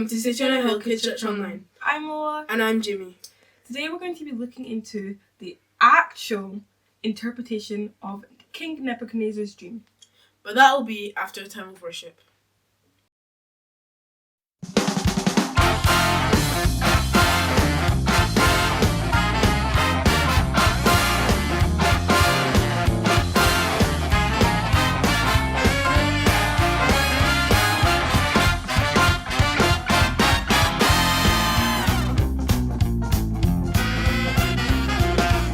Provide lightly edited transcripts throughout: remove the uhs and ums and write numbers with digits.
Welcome to City on a Hill Kids Church Online. I'm Moa. And I'm Jimmy. Today we're going to be looking into the actual interpretation of King Nebuchadnezzar's dream. But that will be after a time of worship.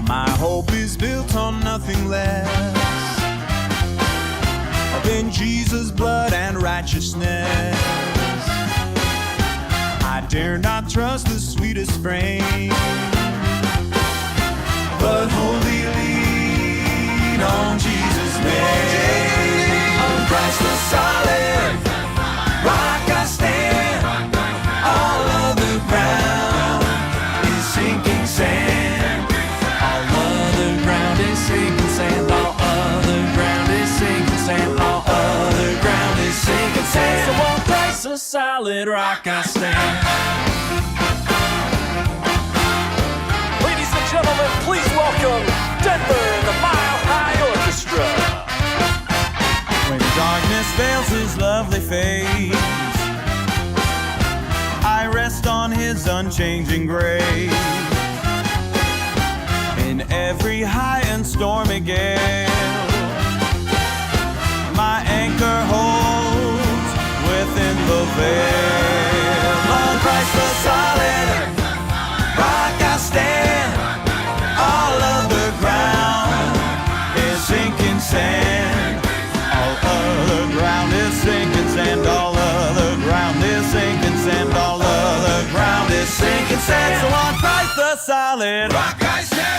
My hope is built on nothing less than Jesus' blood and righteousness. I dare not trust the sweetest frame, but wholly lean on Jesus' name. On Christ the solid rock I stand. All of the ground is sinking sand. All other ground is sinking sand. All other ground is sinking sand. All other ground is sinking sand. So on Christ the solid rock I stand. Ladies and gentlemen, please welcome Denver and the Mile High Orchestra. When darkness veils his lovely face, I rest on his unchanging grace. In every high and stormy gale, my anchor holds within the veil. On Christ the solid rock I stand. All of the ground is sinking sand. All other ground is sinking sand. All other ground is sinking sand. All other ground is sinking sand. So on Christ the solid rock I stand.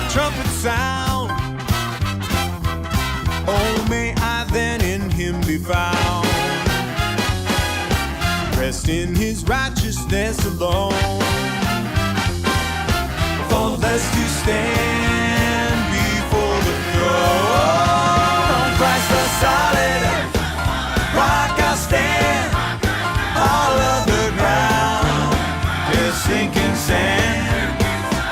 Trumpet sound, oh may I then in him be found, rest in his righteousness alone, faultless to stand before the throne. On Christ the solid rock I stand. All of the ground is sinking sand.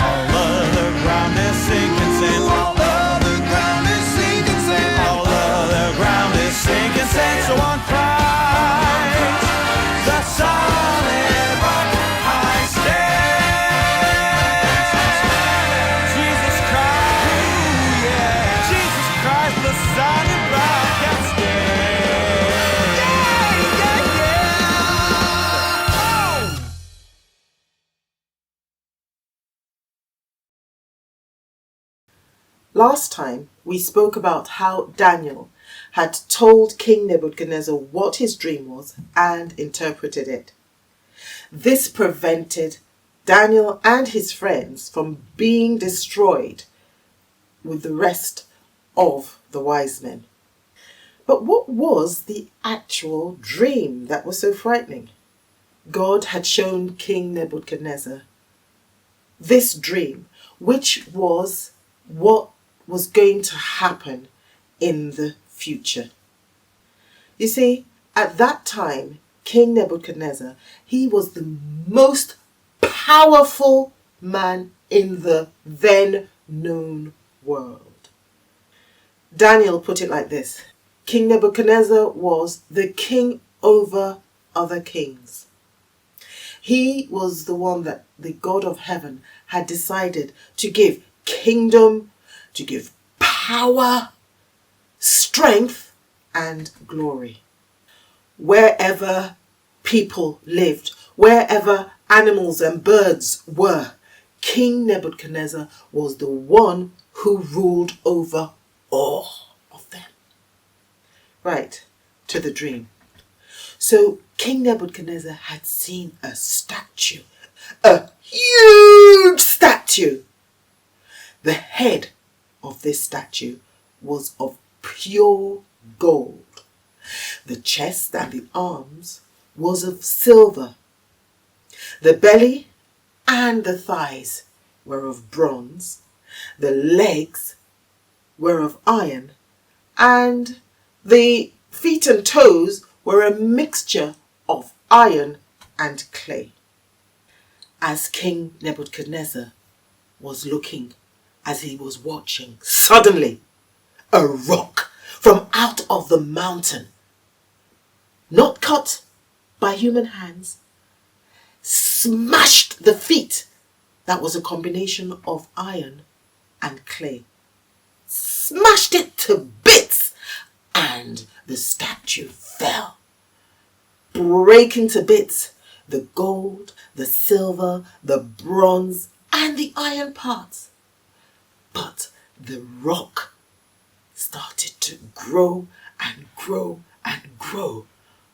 All of the ground is sinking sand. All of the ground is sinking sand. All of the ground is sinking sand. So on Christ, the solid rock I stand. Jesus Christ, yeah. Jesus Christ, the solid rock I stand. Yeah, yeah, yeah. Oh! Last time, we spoke about how Daniel had told King Nebuchadnezzar what his dream was and interpreted it. This prevented Daniel and his friends from being destroyed with the rest of the wise men. But what was the actual dream that was so frightening? God had shown King Nebuchadnezzar this dream, which was what was going to happen in the future. You see, at that time, King Nebuchadnezzar, he was the most powerful man in the then known world. Daniel put it like this: King Nebuchadnezzar was the king over other kings. He was the one that the God of heaven had decided to give kingdom, to give power, strength, and glory. Wherever people lived, wherever animals and birds were, King Nebuchadnezzar was the one who ruled over all of them. Right, to the dream. So King Nebuchadnezzar had seen a statue, a huge statue. The head of this statue was of pure gold. The chest and the arms was of silver. The belly and the thighs were of bronze. The legs were of iron, and the feet and toes were a mixture of iron and clay. As King Nebuchadnezzar was looking, as he was watching, suddenly a rock from out of the mountain, not cut by human hands, smashed the feet that was a combination of iron and clay. Smashed it to bits, and the statue fell, breaking to bits the gold, the silver, the bronze, and the iron parts. But the rock started to grow and grow and grow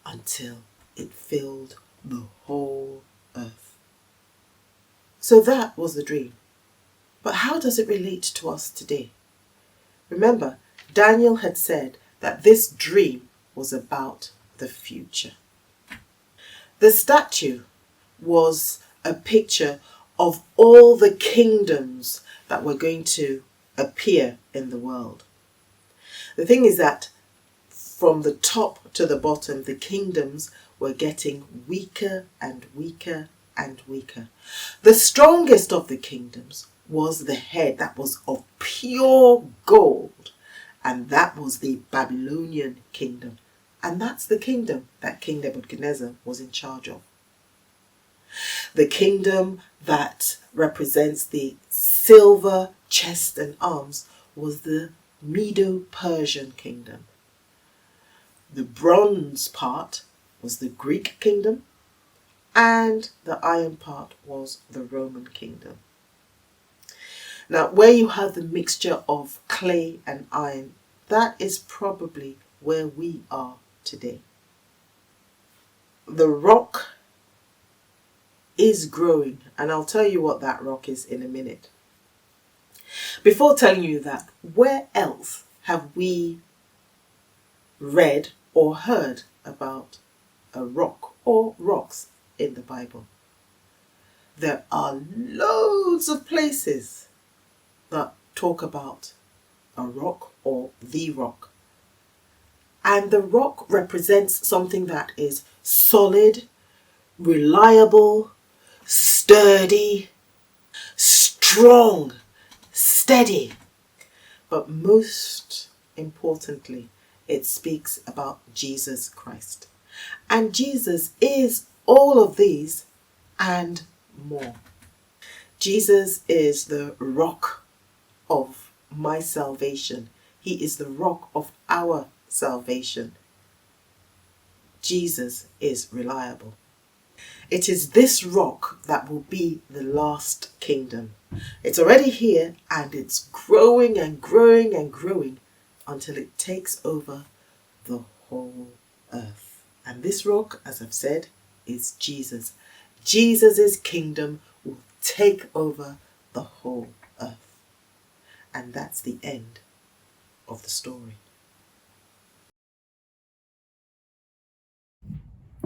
until it filled the whole earth. So that was the dream. But how does it relate to us today? Remember, Daniel had said that this dream was about the future. The statue was a picture of all the kingdoms that were going to appear in the world. The thing is that from the top to the bottom, the kingdoms were getting weaker and weaker and weaker. The strongest of the kingdoms was the head that was of pure gold, and that was the Babylonian kingdom. And that's the kingdom that King Nebuchadnezzar was in charge of. The kingdom that represents the silver chest and arms was the Medo-Persian kingdom. The bronze part was the Greek kingdom, and the iron part was the Roman kingdom. Now, where you have the mixture of clay and iron, that is probably where we are today. The rock is growing, and I'll tell you what that rock is in a minute. Before telling you that, where else have we read or heard about a rock or rocks in the Bible? There are loads of places that talk about a rock or the rock. And the rock represents something that is solid, reliable, sturdy, strong, steady. But most importantly, it speaks about Jesus Christ. And Jesus is all of these and more. Jesus is the rock of my salvation. He is the rock of our salvation. Jesus is reliable. It is this rock that will be the last kingdom. It's already here, and it's growing and growing and growing until it takes over the whole earth. And this rock, as I've said, is Jesus. Jesus' kingdom will take over the whole earth. And that's the end of the story.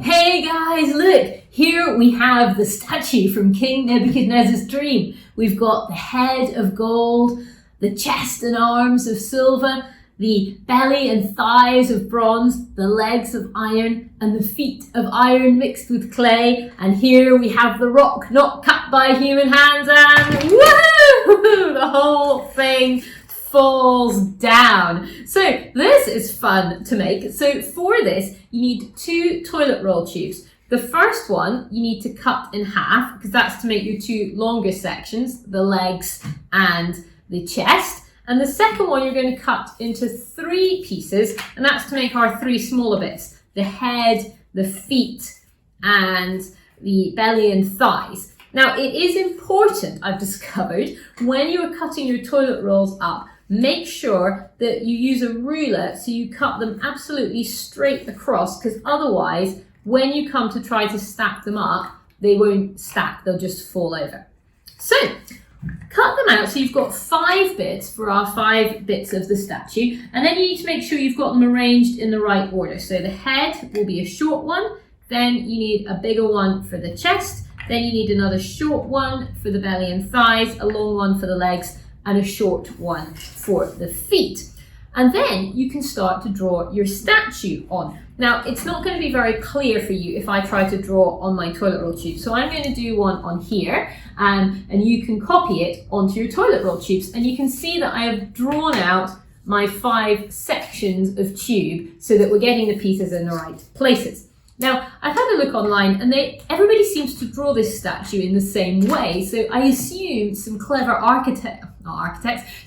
Hey guys, look! Here we have the statue from King Nebuchadnezzar's dream. We've got the head of gold, the chest and arms of silver, the belly and thighs of bronze, the legs of iron, and the feet of iron mixed with clay. And here we have the rock not cut by human hands, and woohoo! The whole thing falls down. So this is fun to make. So for this, you need 2 toilet roll tubes. The first one you need to cut in half, because that's to make your 2 longest sections, the legs and the chest. And the second one you're going to cut into 3 pieces, and that's to make our 3 smaller bits, the head, the feet, and the belly and thighs. Now, it is important, I've discovered, when you are cutting your toilet rolls up, make sure that you use a ruler so you cut them absolutely straight across, because otherwise when you come to try to stack them up, they won't stack, they'll just fall over. So, cut them out so you've got 5 bits for our 5 bits of the statue, and then you need to make sure you've got them arranged in the right order. So the head will be a short one, then you need a bigger one for the chest, then you need another short one for the belly and thighs, a long one for the legs, and a short one for the feet. And then you can start to draw your statue on. Now, it's not going to be very clear for you if I try to draw on my toilet roll tube. So I'm going to do one on here, and you can copy it onto your toilet roll tubes. And you can see that I have drawn out my 5 sections of tube so that we're getting the pieces in the right places. Now, I've had a look online, and everybody seems to draw this statue in the same way. So I assume some clever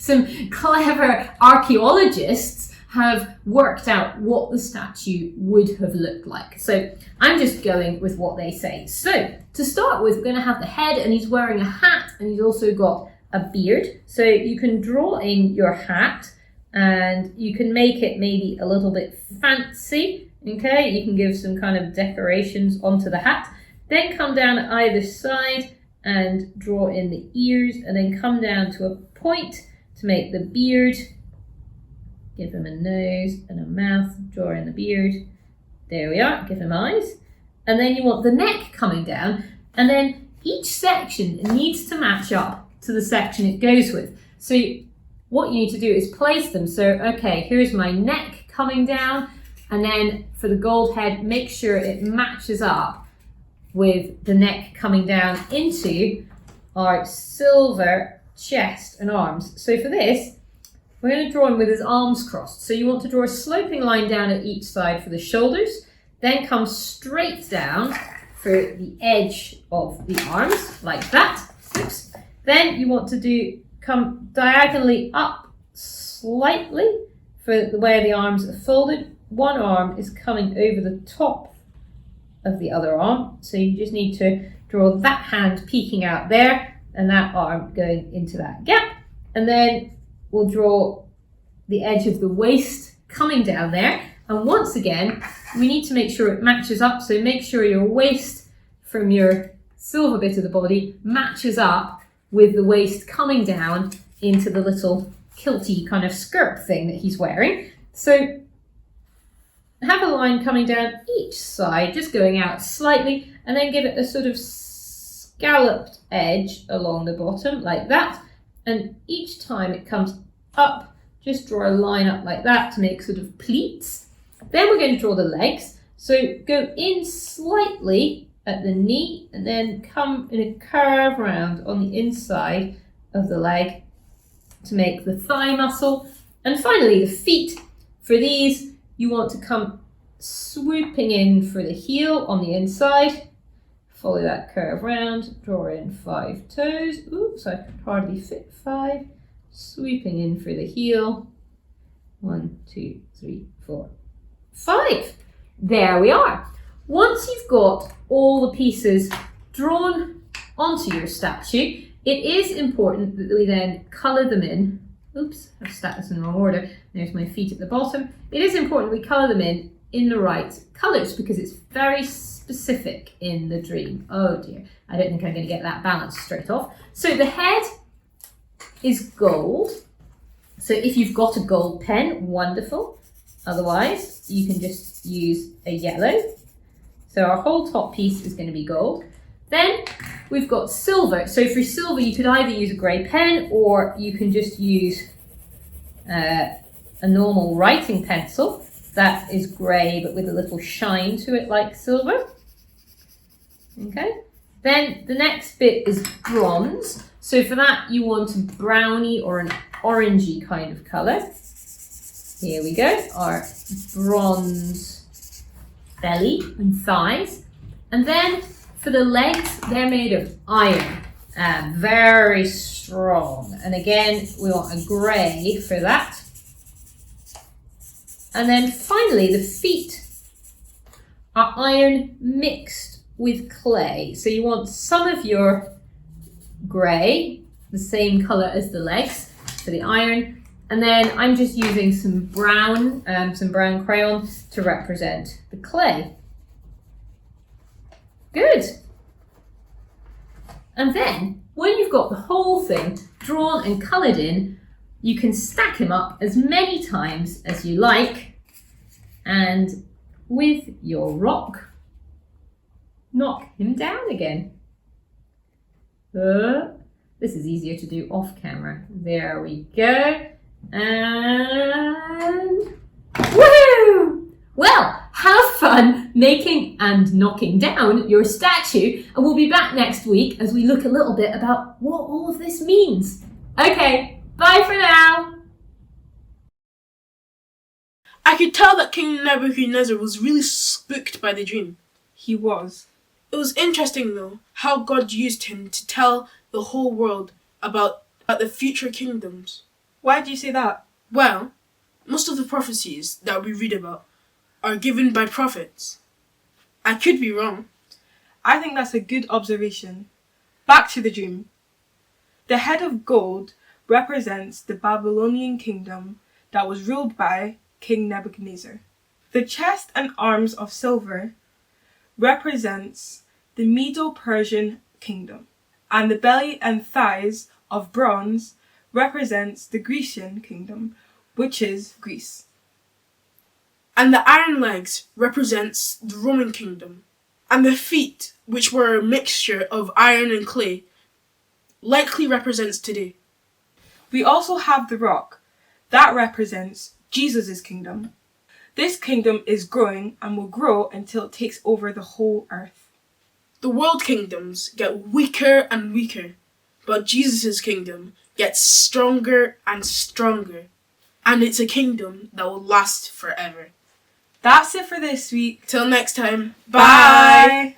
some clever archaeologists have worked out what the statue would have looked like. So I'm just going with what they say. So to start with, we're going to have the head, and he's wearing a hat, and he's also got a beard. So you can draw in your hat, and you can make it maybe a little bit fancy. Okay, you can give some kind of decorations onto the hat. Then come down either side and draw in the ears, and then come down to a point to make the beard. Give him a nose and a mouth, draw in the beard. There we are, give him eyes. And then you want the neck coming down, and then each section needs to match up to the section it goes with. So what you need to do is place them. So, okay, here's my neck coming down, and then for the gold head, make sure it matches up with the neck coming down into our silver chest and arms. So for this, we're going to draw him with his arms crossed. So you want to draw a sloping line down at each side for the shoulders, then come straight down for the edge of the arms, like that. Oops. Then you want to come diagonally up slightly for the way the arms are folded. One arm is coming over the top of the other arm, so you just need to draw that hand peeking out there and that arm going into that gap, and then we'll draw the edge of the waist coming down there, and once again we need to make sure it matches up, so make sure your waist from your silver bit of the body matches up with the waist coming down into the little kilty kind of skirt thing that he's wearing. So have a line coming down each side, just going out slightly, and then give it a sort of scalloped edge along the bottom like that, and each time it comes up, just draw a line up like that to make sort of pleats. Then we're going to draw the legs, so go in slightly at the knee and then come in a curve round on the inside of the leg to make the thigh muscle. And finally the feet. For these, you want to come swooping in for the heel on the inside, follow that curve round, draw in 5 toes. Oops, I could hardly fit 5. Swooping in for the heel. 1, 2, 3, 4, 5. There we are. Once you've got all the pieces drawn onto your statue, it is important that we then colour them in. Oops, I've stacked this in the wrong order. There's my feet at the bottom. It is important we colour them in the right colours because it's very specific in the dream. Oh dear, I don't think I'm going to get that balance straight off. So the head is gold. So if you've got a gold pen, wonderful. Otherwise, you can just use a yellow. So our whole top piece is going to be gold. Then we've got silver. So for silver, you could either use a grey pen or you can just use a normal writing pencil. That is grey but with a little shine to it like silver. Okay. Then the next bit is bronze. So for that, you want a browny or an orangey kind of colour. Here we go, our bronze belly and thighs. And then for the legs, they're made of iron, very strong. And again, we want a grey for that. And then finally, the feet are iron mixed with clay. So you want some of your grey, the same colour as the legs for the iron. And then I'm just using some brown crayon to represent the clay. Good. And then, when you've got the whole thing drawn and coloured in, you can stack him up as many times as you like, and with your rock, knock him down again. This is easier to do off camera. There we go. And woohoo! Well, have fun making and knocking down your statue, and we'll be back next week as we look a little bit about what all of this means. Okay, bye for now. I could tell that King Nebuchadnezzar was really spooked by the dream. He was. It was interesting, though, how God used him to tell the whole world about the future kingdoms. Why do you say that? Well, most of the prophecies that we read about are given by prophets. I could be wrong. I think that's a good observation. Back to the dream. The head of gold represents the Babylonian kingdom that was ruled by King Nebuchadnezzar. The chest and arms of silver represents the Medo-Persian kingdom, and the belly and thighs of bronze represents the Grecian kingdom, which is Greece. And the iron legs represents the Roman kingdom. And the feet, which were a mixture of iron and clay, likely represents today. We also have the rock. That represents Jesus' kingdom. This kingdom is growing and will grow until it takes over the whole earth. The world kingdoms get weaker and weaker, but Jesus' kingdom gets stronger and stronger. And it's a kingdom that will last forever. That's it for this week. Till next time, Bye!